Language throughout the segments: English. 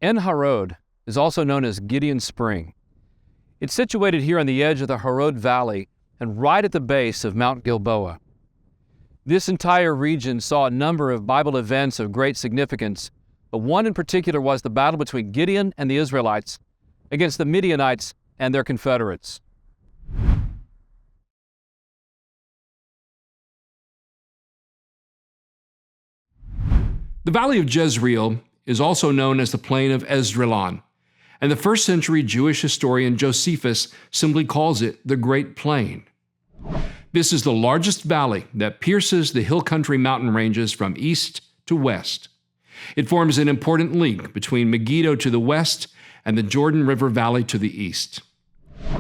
Ein Harod is also known as Gideon Spring. It's situated here on the edge of the Harod Valley and right at the base of Mount Gilboa. This entire region saw a number of Bible events of great significance, but one in particular was the battle between Gideon and the Israelites against the Midianites and their confederates. The Valley of Jezreel is also known as the Plain of Esdraelon, and the first century Jewish historian Josephus simply calls it the Great Plain. This is the largest valley that pierces the hill country mountain ranges from east to west. It forms an important link between Megiddo to the west and the Jordan River Valley to the east.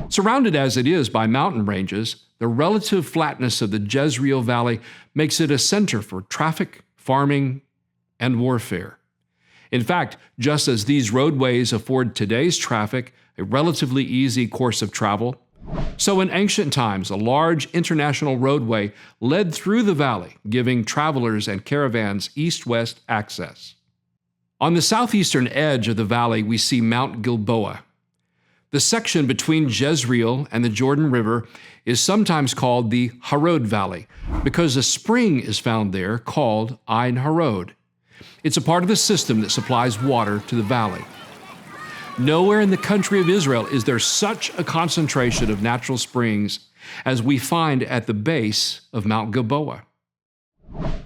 Surrounded as it is by mountain ranges, the relative flatness of the Jezreel Valley makes it a center for traffic, farming, and warfare. In fact, just as these roadways afford today's traffic a relatively easy course of travel, so in ancient times a large international roadway led through the valley, giving travelers and caravans east-west access. On the southeastern edge of the valley, we see Mount Gilboa. The section between Jezreel and the Jordan River is sometimes called the Harod Valley because a spring is found there called Ein Harod. It's a part of the system that supplies water to the valley. Nowhere in the country of Israel is there such a concentration of natural springs as we find at the base of Mount Gilboa.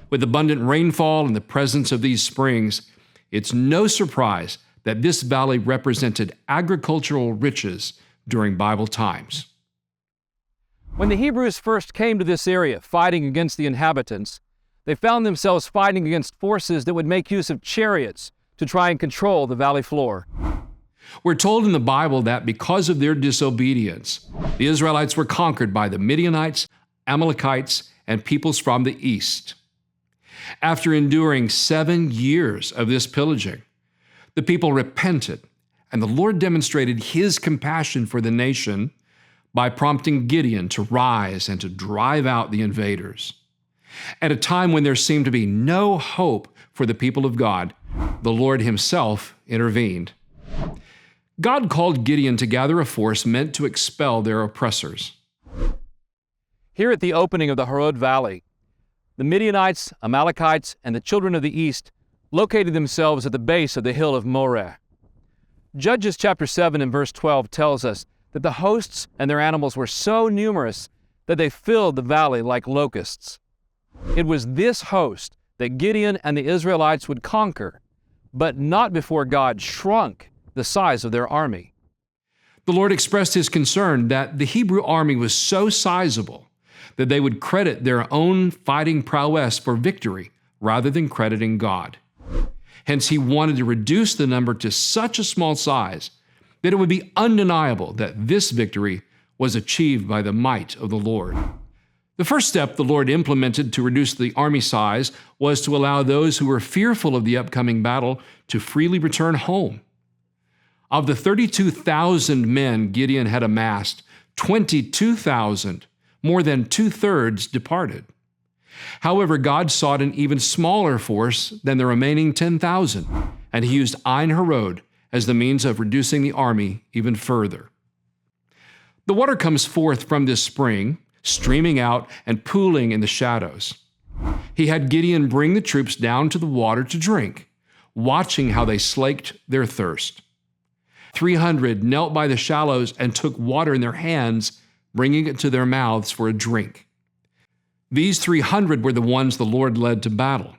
With abundant rainfall and the presence of these springs, it's no surprise that this valley represented agricultural riches during Bible times. When the Hebrews first came to this area fighting against the inhabitants, they found themselves fighting against forces that would make use of chariots to try and control the valley floor. We're told in the Bible that because of their disobedience, the Israelites were conquered by the Midianites, Amalekites, and peoples from the east. After enduring 7 years of this pillaging, the people repented, and the Lord demonstrated His compassion for the nation by prompting Gideon to rise and to drive out the invaders. At a time when there seemed to be no hope for the people of God, the Lord Himself intervened. God called Gideon to gather a force meant to expel their oppressors. Here at the opening of the Harod Valley, the Midianites, Amalekites, and the children of the east located themselves at the base of the hill of Moreh. Judges chapter 7 and verse 12 tells us that the hosts and their animals were so numerous that they filled the valley like locusts. It was this host that Gideon and the Israelites would conquer, but not before God shrunk the size of their army. The Lord expressed His concern that the Hebrew army was so sizable that they would credit their own fighting prowess for victory rather than crediting God. Hence, He wanted to reduce the number to such a small size that it would be undeniable that this victory was achieved by the might of the Lord. The first step the Lord implemented to reduce the army size was to allow those who were fearful of the upcoming battle to freely return home. Of the 32,000 men Gideon had amassed, 22,000, more than 2/3, departed. However, God sought an even smaller force than the remaining 10,000, and He used Ein Harod as the means of reducing the army even further. The water comes forth from this spring, streaming out and pooling in the shadows. He had Gideon bring the troops down to the water to drink, watching how they slaked their thirst. 300 knelt by the shallows and took water in their hands, bringing it to their mouths for a drink. These 300 were the ones the Lord led to battle.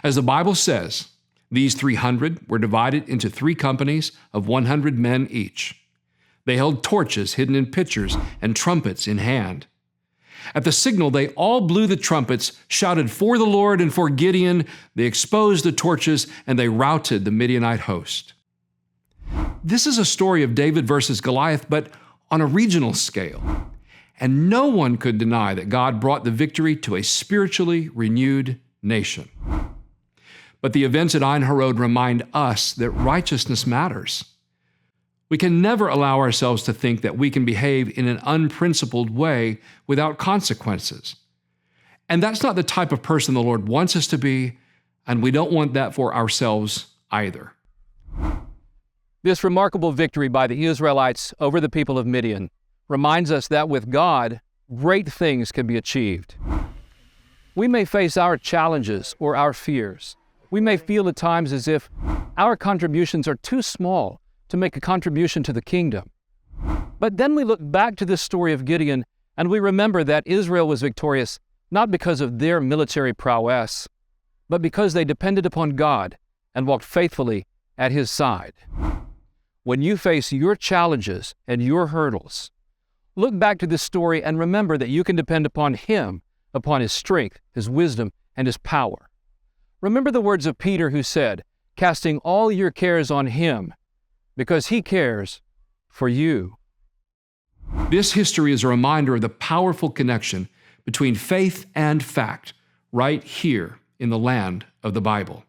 As the Bible says, these 300 were divided into 3 companies of 100 men each. They held torches hidden in pitchers and trumpets in hand. At the signal, they all blew the trumpets, shouted for the Lord and for Gideon. They exposed the torches, and they routed the Midianite host. This is a story of David versus Goliath, but on a regional scale. And no one could deny that God brought the victory to a spiritually renewed nation. But the events at Ein Harod remind us that righteousness matters. We can never allow ourselves to think that we can behave in an unprincipled way without consequences. And that's not the type of person the Lord wants us to be, and we don't want that for ourselves either. This remarkable victory by the Israelites over the people of Midian reminds us that with God, great things can be achieved. We may face our challenges or our fears. We may feel at times as if our contributions are too small to make a contribution to the kingdom. But then we look back to this story of Gideon and we remember that Israel was victorious not because of their military prowess, but because they depended upon God and walked faithfully at His side. When you face your challenges and your hurdles, look back to this story and remember that you can depend upon Him, upon His strength, His wisdom, and His power. Remember the words of Peter who said, "Casting all your cares on Him, because He cares for you." This history is a reminder of the powerful connection between faith and fact right here in the land of the Bible.